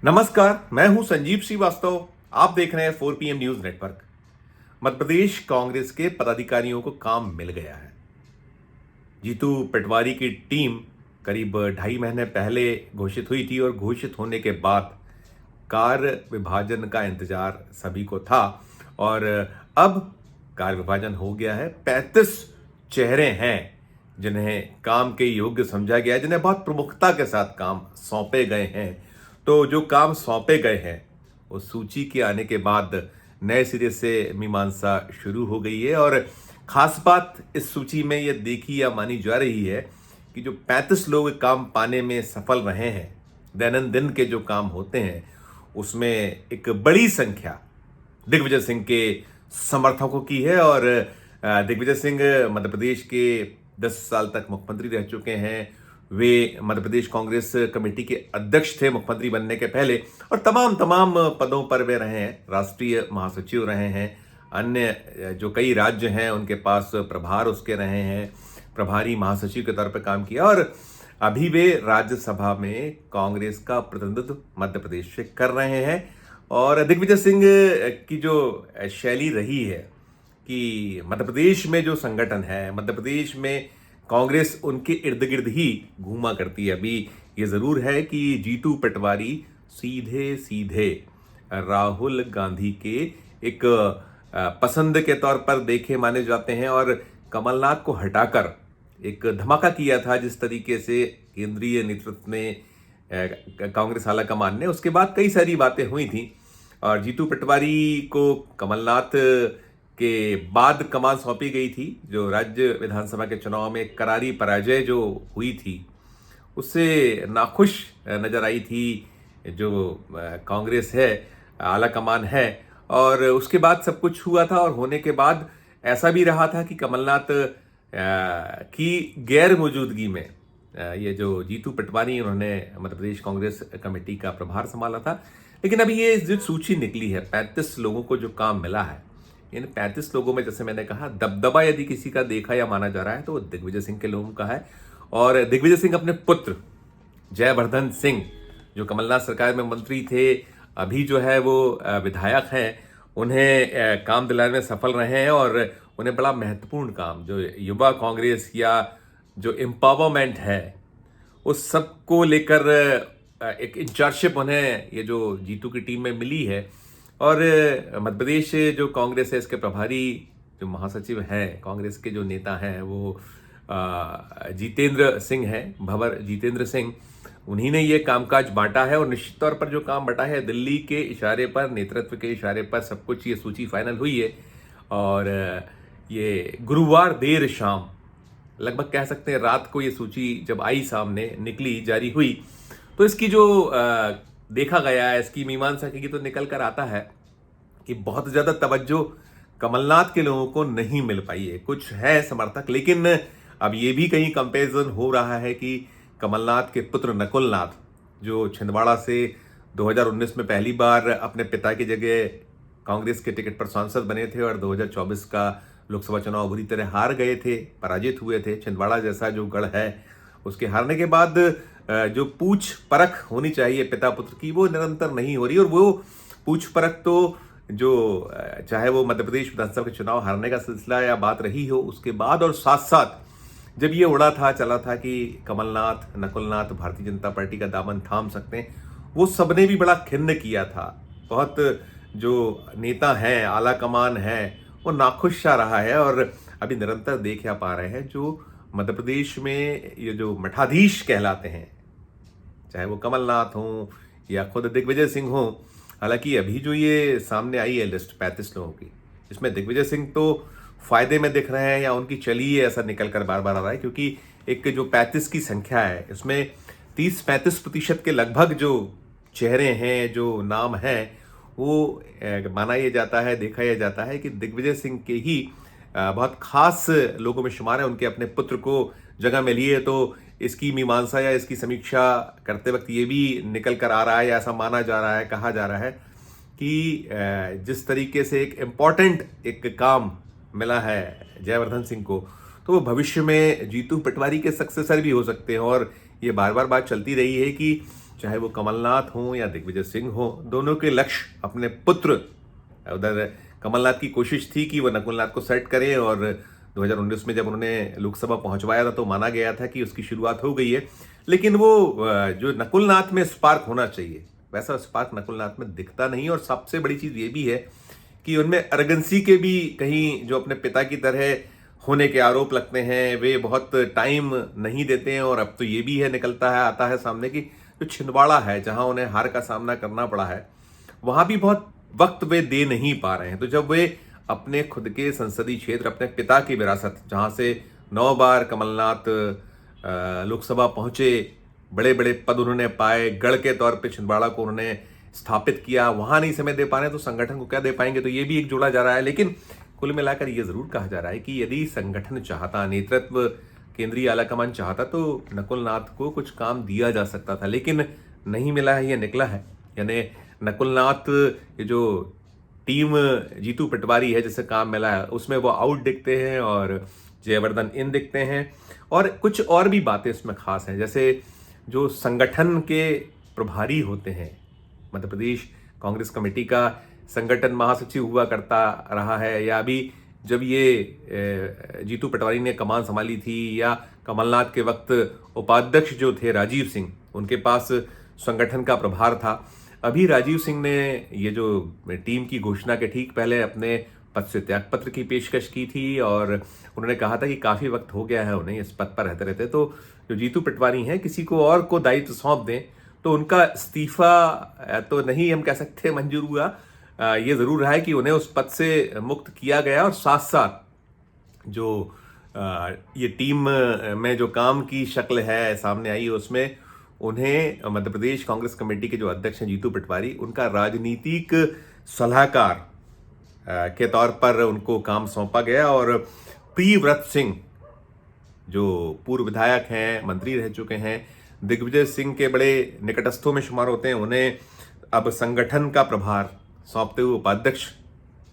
नमस्कार, मैं हूं संजीव श्रीवास्तव। आप देख रहे हैं 4 PM news network. Madhya Pradesh Congress के पदाधिकारियों को काम मिल गया है। जीतू पटवारी की टीम करीब 2.5 महीने पहले घोषित हुई थी और घोषित होने के बाद कार्य विभाजन का इंतजार सभी को था और अब कार्य विभाजन हो गया है। 35 चेहरे हैं जिन्हें काम के योग्य समझा गया है, जिन्हें बहुत प्रमुखता के साथ काम सौंपे गए हैं। तो जो काम सौंपे गए हैं उस सूची के आने के बाद नए सिरे से मीमांसा शुरू हो गई है और खास बात इस सूची में यह देखी या मानी जा रही है कि जो 35 लोग काम पाने में सफल रहे हैं, दैनंदिन के जो काम होते हैं उसमें एक बड़ी संख्या दिग्विजय सिंह के समर्थकों की है। और दिग्विजय सिंह मध्य प्रदेश के 10 साल तक मुख्यमंत्री रह चुके हैं। वे मध्य प्रदेश कांग्रेस कमेटी के अध्यक्ष थे मुख्यमंत्री बनने के पहले और तमाम पदों पर वे रहे हैं। राष्ट्रीय महासचिव रहे हैं, अन्य जो कई राज्य हैं उनके पास प्रभार उसके रहे हैं, प्रभारी महासचिव के तौर पर काम किया और अभी वे राज्यसभा में कांग्रेस का प्रतिनिधित्व मध्य प्रदेश से कर रहे हैं। और दिग्विजय सिंह की जो शैली रही है कि मध्य प्रदेश में जो संगठन है, मध्य प्रदेश में कांग्रेस उनके इर्द गिर्द ही घूमा करती है। अभी ये जरूर है कि जीतू पटवारी सीधे सीधे राहुल गांधी के एक पसंद के तौर पर देखे माने जाते हैं और कमलनाथ को हटाकर एक धमाका किया था जिस तरीके से केंद्रीय नेतृत्व ने कांग्रेस आलाकमान ने, उसके बाद कई सारी बातें हुई थी और जीतू पटवारी को कमलनाथ के बाद कमान सौंपी गई थी। जो राज्य विधानसभा के चुनाव में करारी पराजय जो हुई थी उससे नाखुश नजर आई थी जो कांग्रेस है, आलाकमान है। और उसके बाद सब कुछ हुआ था और होने के बाद ऐसा भी रहा था कि कमलनाथ की गैर मौजूदगी में ये जो जीतू पटवारी उन्होंने मध्य प्रदेश कांग्रेस कमेटी का प्रभार संभाला था। लेकिन अभी ये जो सूची निकली है 35 लोगों को जो काम मिला है, इन 35 लोगों में जैसे मैंने कहा दबदबा यदि किसी का देखा या माना जा रहा है तो वो दिग्विजय सिंह के लोगों का है। और दिग्विजय सिंह अपने पुत्र जयवर्धन सिंह जो कमलनाथ सरकार में मंत्री थे, अभी जो है वो विधायक हैं, उन्हें काम दिलाने में सफल रहे हैं और उन्हें बड़ा महत्वपूर्ण काम जो युवा कांग्रेस या जो एम्पावरमेंट है उस सब को लेकर एक इंचार्जशिप उन्हें ये जो जीतू की टीम में मिली है। और मध्य प्रदेश जो कांग्रेस है इसके प्रभारी जो महासचिव हैं, कांग्रेस के जो नेता हैं वो जितेंद्र सिंह हैं, भंवर जितेंद्र सिंह, उन्हीं ने ये कामकाज बांटा है। और निश्चित तौर पर जो काम बंटा है दिल्ली के इशारे पर, नेतृत्व के इशारे पर सब कुछ ये सूची फाइनल हुई है। और ये गुरुवार देर शाम, लगभग कह सकते हैं रात को ये सूची जब आई सामने, निकली, जारी हुई, तो इसकी जो देखा गया है, इसकी मीमांसा की तो निकल कर आता है कि बहुत ज्यादा तवज्जो कमलनाथ के लोगों को नहीं मिल पाई है। कुछ है समर्थक, लेकिन अब ये भी कहीं कंपैरिजन हो रहा है कि कमलनाथ के पुत्र नकुलनाथ जो छिंदवाड़ा से 2019 में पहली बार अपने पिता की जगह कांग्रेस के टिकट पर सांसद बने थे और 2024 का लोकसभा चुनाव बुरी तरह हार गए थे, पराजित हुए थे। छिंदवाड़ा जैसा जो गढ़ है उसके हारने के बाद जो पूछ परख होनी चाहिए पिता पुत्र की वो निरंतर नहीं हो रही। और वो पूछ परख तो जो चाहे वो मध्य प्रदेश विधानसभा के चुनाव हारने का सिलसिला या बात रही हो उसके बाद और साथ साथ जब ये उड़ा था, चला था कि कमलनाथ, नकुलनाथ भारतीय जनता पार्टी का दामन थाम सकते हैं, वो सबने भी बड़ा खिन्न किया था। बहुत जो नेता हैं, आला कमान है, वो नाखुश सा रहा है। और अभी निरंतर देख या पा रहे हैं जो मध्य प्रदेश में ये जो मठाधीश कहलाते हैं, चाहे वो कमलनाथ हों या खुद दिग्विजय सिंह हों। हालांकि अभी जो ये सामने आई है लिस्ट 35 लोगों की, इसमें दिग्विजय सिंह तो फायदे में दिख रहे हैं या उनकी चली है, ऐसा निकल कर बार बार आ रहा है। क्योंकि एक जो 35 की संख्या है इसमें 30-35% के लगभग जो चेहरे हैं, जो नाम हैं, वो माना यह जाता है, देखा यह जाता है कि दिग्विजय सिंह के ही बहुत खास लोगों में शुमार है। उनके अपने पुत्र को जगह मिली है तो इसकी मीमांसा या इसकी समीक्षा करते वक्त ये भी निकल कर आ रहा है या ऐसा माना जा रहा है, कहा जा रहा है कि जिस तरीके से एक इम्पॉर्टेंट एक काम मिला है जयवर्धन सिंह को, तो वो भविष्य में जीतू पटवारी के सक्सेसर भी हो सकते हैं। और ये बार बार बात चलती रही है कि चाहे वो कमलनाथ हो या दिग्विजय सिंह हो, दोनों के लक्ष्य अपने पुत्र, उधर कमलनाथ की कोशिश थी कि वो नकुलनाथ को सेट करें और 2019 में जब उन्होंने लोकसभा पहुंचवाया था तो माना गया था कि उसकी शुरुआत हो गई है, लेकिन वो जो नकुलनाथ में स्पार्क होना चाहिए वैसा स्पार्क नकुलनाथ में दिखता नहीं। और सबसे बड़ी चीज ये भी है कि उनमें अर्गेंसी के भी कहीं जो अपने पिता की तरह होने के आरोप लगते हैं, वे बहुत टाइम नहीं देते हैं। और अब तो ये भी है, निकलता है, आता है सामने कि जो छिंदवाड़ा है जहां उन्हें हार का सामना करना पड़ा है, वहां भी बहुत वक्त वे दे नहीं पा रहे हैं। तो जब वे अपने खुद के संसदीय क्षेत्र, अपने पिता की विरासत, जहां से 9 बार कमलनाथ लोकसभा पहुंचे, बड़े बड़े पद उन्होंने पाए, गढ़ के तौर पे छिंदवाड़ा को उन्होंने स्थापित किया, वहां नहीं समय दे पा रहे हैं तो संगठन को क्या दे पाएंगे। तो ये भी एक जोड़ा जा रहा है। लेकिन कुल मिलाकर यह जरूर कहा जा रहा है कि यदि संगठन चाहता, नेतृत्व, केंद्रीय आलाकमान चाहता तो नकुलनाथ को कुछ काम दिया जा सकता था, लेकिन नहीं मिला है, यह निकला है। यानी नकुलनाथ, ये जो टीम जीतू पटवारी है जिसे काम मिला है, उसमें वो आउट दिखते हैं और जयवर्धन इन दिखते हैं। और कुछ और भी बातें इसमें खास हैं, जैसे जो संगठन के प्रभारी होते हैं, मध्य प्रदेश कांग्रेस कमेटी का संगठन महासचिव हुआ करता रहा है, या अभी जब ये जीतू पटवारी ने कमान संभाली थी, या कमलनाथ के वक्त उपाध्यक्ष जो थे राजीव सिंह, उनके पास संगठन का प्रभार था। अभी राजीव सिंह ने ये जो टीम की घोषणा के ठीक पहले अपने पद से त्यागपत्र की पेशकश की थी और उन्होंने कहा था कि काफी वक्त हो गया है उन्हें इस पद पर रहते रहते, तो जो जीतू पटवारी हैं किसी को और को दायित्व सौंप दें। तो उनका इस्तीफा तो नहीं हम कह सकते मंजूर हुआ, ये जरूर रहा है कि उन्हें उस पद से मुक्त किया गया। और साथ साथ जो ये टीम में जो काम की शक्ल है सामने आई, उसमें उन्हें मध्य प्रदेश कांग्रेस कमेटी के जो अध्यक्ष हैं जीतू पटवारी, उनका राजनीतिक सलाहकार के तौर पर उनको काम सौंपा गया। और प्रियव्रत सिंह जो पूर्व विधायक हैं, मंत्री रह चुके हैं, दिग्विजय सिंह के बड़े निकटस्थों में शुमार होते हैं, उन्हें अब संगठन का प्रभार सौंपते हुए उपाध्यक्ष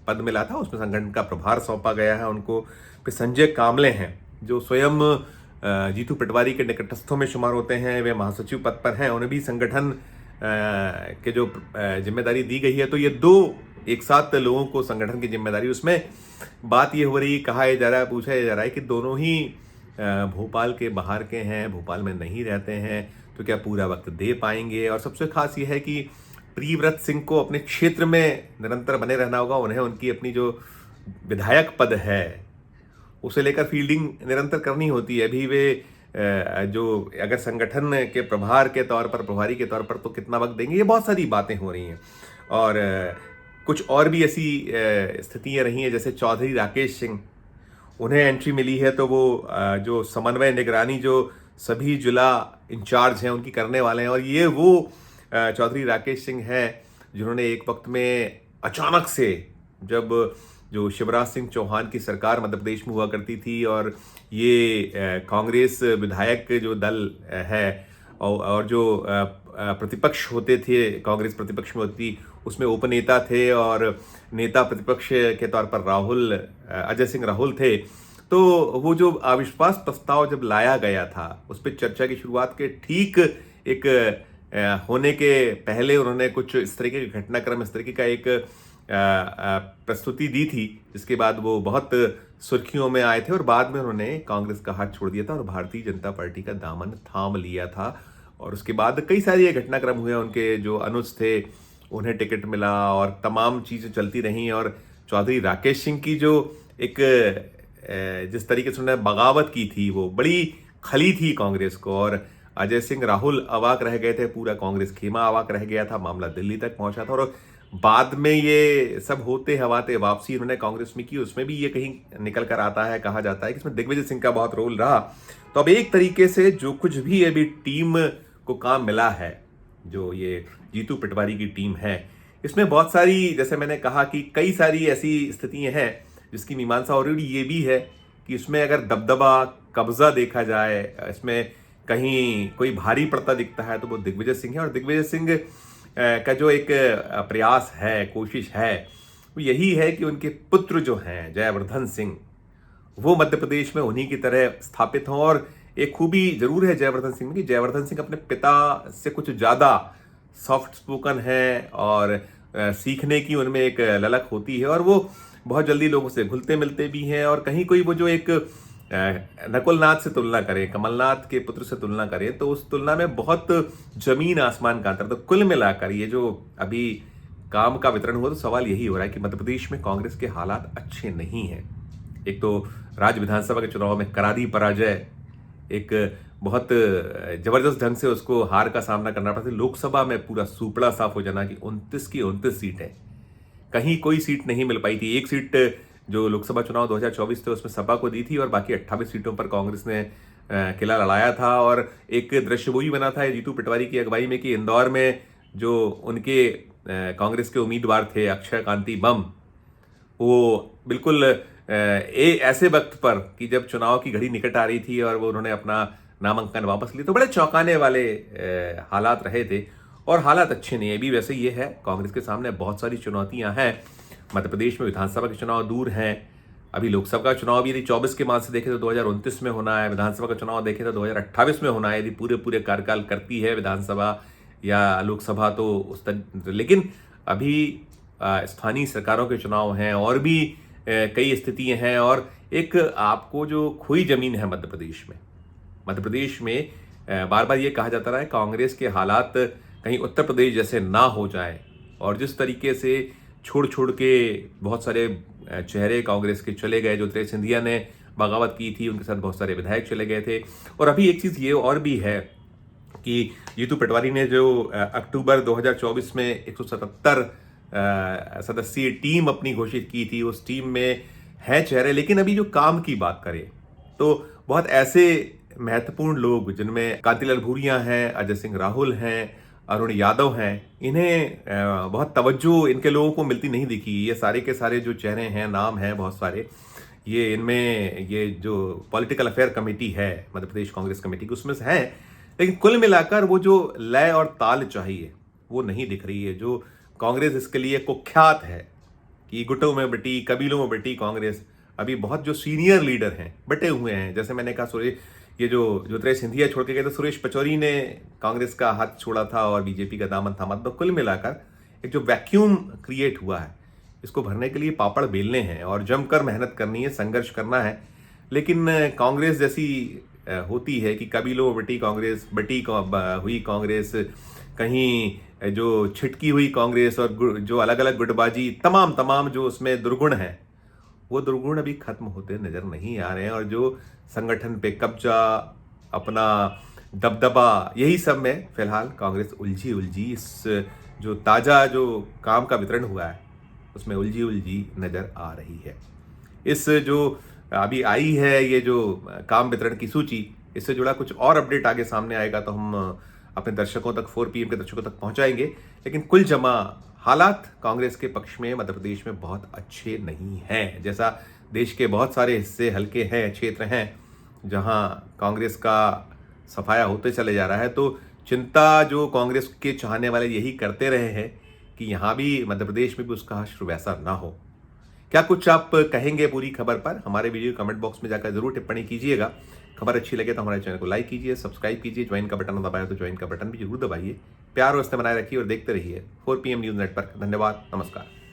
पद मिला था, उसमें संगठन का प्रभार सौंपा गया है उनको। फिर संजय कामले हैं जो स्वयं जीतू पटवारी के निकटस्थों में शुमार होते हैं, वे महासचिव पद पर हैं, उन्हें भी संगठन के जो जिम्मेदारी दी गई है। तो ये दो एक साथ लोगों को संगठन की जिम्मेदारी, उसमें बात ये हो रही, कहा जा रहा है, पूछा जा रहा है कि दोनों ही भोपाल के बाहर के हैं, भोपाल में नहीं रहते हैं, तो क्या पूरा वक्त दे पाएंगे। और सबसे खास ये है कि प्रियव्रत सिंह को अपने क्षेत्र में निरंतर बने रहना होगा, उन्हें उनकी अपनी जो विधायक पद है उसे लेकर फील्डिंग निरंतर करनी होती है। अभी वे जो अगर संगठन के प्रभार के तौर पर, प्रभारी के तौर पर, तो कितना वक्त देंगे, ये बहुत सारी बातें हो रही हैं। और कुछ और भी ऐसी स्थितियां रही हैं, जैसे चौधरी राकेश सिंह, उन्हें एंट्री मिली है, तो वो जो समन्वय निगरानी जो सभी जिला इंचार्ज हैं उनकी करने वाले हैं। और ये वो चौधरी राकेश सिंह हैं जिन्होंने एक वक्त में अचानक से, जब जो शिवराज सिंह चौहान की सरकार मध्य प्रदेश में हुआ करती थी और ये कांग्रेस विधायक जो दल है और जो प्रतिपक्ष होते थे, कांग्रेस प्रतिपक्ष में होती, उसमें उपनेता थे और नेता प्रतिपक्ष के तौर पर अजय सिंह राहुल थे। तो वो जो अविश्वास प्रस्ताव जब लाया गया था, उस पर चर्चा की शुरुआत के ठीक एक होने के पहले उन्होंने कुछ इस तरीके का घटनाक्रम, इस तरीके का एक प्रस्तुति दी थी, जिसके बाद वो बहुत सुर्खियों में आए थे और बाद में उन्होंने कांग्रेस का हाथ छोड़ दिया था और भारतीय जनता पार्टी का दामन थाम लिया था। और उसके बाद कई सारे घटनाक्रम हुए, उनके जो अनुज थे उन्हें टिकट मिला और तमाम चीज़ें चलती रहीं। और चौधरी राकेश सिंह की जो एक जिस तरीके से उन्होंने बगावत की थी, वो बड़ी खली थी कांग्रेस को। और अजय सिंह राहुल अवाक रह गए थे, पूरा कांग्रेस खेमा अवाक रह गया था, मामला दिल्ली तक पहुंचा था। और बाद में ये सब होते हवाते वापसी उन्होंने कांग्रेस में की, उसमें भी ये कहीं निकल कर आता है, कहा जाता है कि इसमें दिग्विजय सिंह का बहुत रोल रहा। तो अब एक तरीके से जो कुछ भी अभी टीम को काम मिला है, जो ये जीतू पटवारी की टीम है, इसमें बहुत सारी, जैसे मैंने कहा कि कई सारी ऐसी स्थितियां हैं जिसकी मीमांसा ऑलरेडी ये भी है कि इसमें अगर दबदबा, कब्जा देखा जाए, इसमें कहीं कोई भारी पड़ता दिखता है तो वो दिग्विजय सिंह है। और दिग्विजय सिंह का जो एक प्रयास है, कोशिश है, वो यही है कि उनके पुत्र जो हैं जयवर्धन सिंह, वो मध्य प्रदेश में उन्हीं की तरह स्थापित हों और एक खूबी जरूर है जयवर्धन सिंह में कि जयवर्धन सिंह अपने पिता से कुछ ज़्यादा सॉफ्ट स्पोकन है और सीखने की उनमें एक ललक होती है और वो बहुत जल्दी लोगों से घुलते मिलते भी हैं। और कहीं कोई वो जो एक नकुलनाथ से तुलना करें, कमलनाथ के पुत्र से तुलना करें, तो उस तुलना में बहुत जमीन आसमान का अंतर। तो कुल मिलाकर ये जो अभी काम का वितरण हुआ, तो सवाल यही हो रहा है कि मध्य प्रदेश में कांग्रेस के हालात अच्छे नहीं हैं। एक तो राज्य विधानसभा के चुनाव में करारी पराजय, एक बहुत जबरदस्त ढंग से उसको हार का सामना करना पड़ा। लोकसभा में पूरा सुपड़ा साफ हो जाना कि 29 की 29 सीटें, कहीं कोई सीट नहीं मिल पाई थी। एक सीट जो लोकसभा चुनाव 2024 थे उसमें सपा को दी थी और बाकी 28 सीटों पर कांग्रेस ने किला लड़ाया था। और एक दृश्य वो ही बना था जीतू पटवारी की अगुवाई में कि इंदौर में जो उनके कांग्रेस के उम्मीदवार थे अक्षय कांति बम, वो बिल्कुल ऐसे वक्त पर कि जब चुनाव की घड़ी निकट आ रही थी और वो उन्होंने अपना नामांकन वापस लिया, तो बड़े चौंकाने वाले हालात रहे थे। और हालात अच्छे नहीं है अभी। वैसे ये है, कांग्रेस के सामने बहुत सारी चुनौतियां हैं। मध्य प्रदेश में विधानसभा के चुनाव दूर हैं, अभी लोकसभा का चुनाव भी यदि 24 के मार्च से देखें तो 2029 में होना है, विधानसभा का चुनाव देखें तो 2028 में होना है यदि पूरे कार्यकाल करती है विधानसभा या लोकसभा। तो लेकिन अभी स्थानीय सरकारों के चुनाव हैं और भी कई स्थितियां हैं। और एक आपको जो खोई जमीन है मध्य प्रदेश में बार बार ये कहा जाता रहा है कांग्रेस के हालात कहीं उत्तर प्रदेश जैसे ना हो जाए। और जिस तरीके से छोड़ छोड़ के बहुत सारे चेहरे कांग्रेस के चले गए, जो त्रेस सिंधिया ने बगावत की थी उनके साथ बहुत सारे विधायक चले गए थे। और अभी एक चीज़ ये और भी है कि जीतू पटवारी ने जो अक्टूबर 2024 में 177 सदस्यीय टीम अपनी घोषित की थी, उस टीम में है चेहरे। लेकिन अभी जो काम की बात करें तो बहुत ऐसे महत्वपूर्ण लोग जिनमें कांतिलाल भूरिया हैं, अजय सिंह राहुल हैं, अरुण यादव हैं, इन्हें बहुत तवज्जो इनके लोगों को मिलती नहीं दिखी। ये सारे के सारे जो चेहरे हैं, नाम हैं बहुत सारे, ये इनमें ये जो पॉलिटिकल अफेयर कमेटी है मध्य प्रदेश कांग्रेस कमेटी की, उसमें से हैं। लेकिन कुल मिलाकर वो जो लय और ताल चाहिए वो नहीं दिख रही है। जो कांग्रेस इसके लिए कुख्यात है कि गुटों में बटी, कबीलों में बटी कांग्रेस, अभी बहुत जो सीनियर लीडर हैं बटे हुए हैं। जैसे मैंने कहा, ये जो त्रेस सिंधिया छोड़ के गए तो सुरेश पचौरी ने कांग्रेस का हाथ छोड़ा था और बीजेपी का दामन थामा। तो कुल मिलाकर एक जो वैक्यूम क्रिएट हुआ है, इसको भरने के लिए पापड़ बेलने हैं और जमकर मेहनत करनी है, संघर्ष करना है। लेकिन कांग्रेस जैसी होती है कि कबीलों में बटी कांग्रेस, हुई कांग्रेस, कहीं जो छिटकी हुई कांग्रेस और जो अलग अलग गुटबाजी, तमाम जो उसमें दुर्गुण हैं, वो दुर्गुण अभी खत्म होते नजर नहीं आ रहे हैं। और जो संगठन पे कब्जा, अपना दबदबा, यही सब में फिलहाल कांग्रेस उलझी इस जो ताजा जो काम का वितरण हुआ है उसमें उलझी नजर आ रही है। इस जो अभी आई है ये जो काम वितरण की सूची, इससे जुड़ा कुछ और अपडेट आगे सामने आएगा तो हम अपने दर्शकों तक, 4 PM के दर्शकों तक पहुंचाएंगे। लेकिन कुल जमा हालात कांग्रेस के पक्ष में मध्य प्रदेश में बहुत अच्छे नहीं हैं। जैसा देश के बहुत सारे हिस्से, हल्के हैं, क्षेत्र हैं जहां कांग्रेस का सफाया होते चले जा रहा है, तो चिंता जो कांग्रेस के चाहने वाले यही करते रहे हैं कि यहां भी मध्य प्रदेश में भी उसका हश्र वैसा ना हो। क्या कुछ आप कहेंगे पूरी खबर पर? हमारे वीडियो कमेंट बॉक्स में जाकर जरूर टिप्पणी कीजिएगा। खबर अच्छी लगे तो हमारे चैनल को लाइक कीजिए, सब्सक्राइब कीजिए, ज्वाइन का बटन दबाया तो ज्वाइन का बटन भी जरूर दबाइए। प्यार और स्नेह बनाए रखिए और देखते रहिए 4 PM न्यूज़ नेटवर्क। धन्यवाद, नमस्कार।